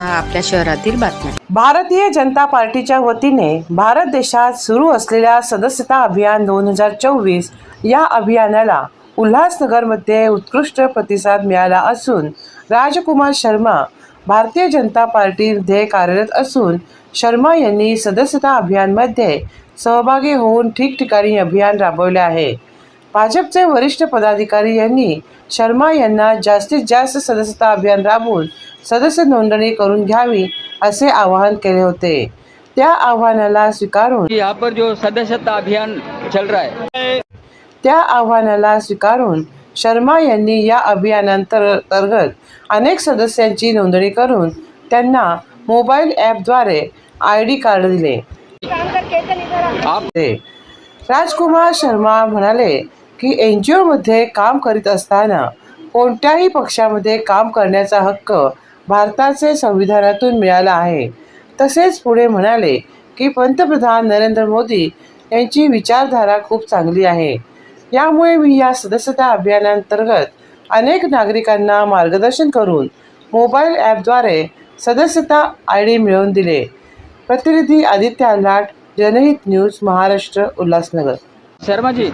आपल्या शहरातील बातम्या। भारतीय जनता पार्टीच्या वतीने भारत देशात सुरू असलेल्या सदस्यता अभियान 2024 या अभियानाला उल्हासनगरमध्ये उत्कृष्ट प्रतिसाद मिळाला असून राजकुमार शर्मा भारतीय जनता पार्टीमध्ये कार्यरत असून शर्मा यांनी सदस्यता अभियानमध्ये सहभागी होऊन ठिकठिकाणी अभियान राबवले आहे। भाजपचे वरिष्ठ पदाधिकारी यांनी शर्मा यांना जास्तीत जास्त सदस्यता अभियान राबवून सदस्य नोंदणी करून घ्यावी असे आवाहन केले होते। त्या आव्हानाला स्वीकारून यहाँ पर जो सदस्यता अभियान चल रहा है, त्या आव्हानाला स्वीकारून शर्मा यांनी या अभियानांतर्गत अनेक सदस्यांची नोंदणी करून त्यांना मोबाईल ॲपद्वारे ID कार्ड दिले। राजकुमार शर्मा म्हणाले की NGO मध्ये काम करीत असताना कोणत्याही पक्षामध्ये काम करण्याचा हक्क भारताचे संविधानातून मिळाला आहे। तसेच पुढे म्हणाले की पंतप्रधान नरेंद्र मोदी यांची विचारधारा खूप चांगली आहे। यामुळे मी या सदस्यता अभियानांतर्गत अनेक नागरिकांना मार्गदर्शन करून मोबाईल ॲपद्वारे सदस्यता ID मिळवून दिले। प्रतिनिधी आदित्य आल्हाट, जनहित न्यूज, महाराष्ट्र, उल्हासनगर। शर्मा जी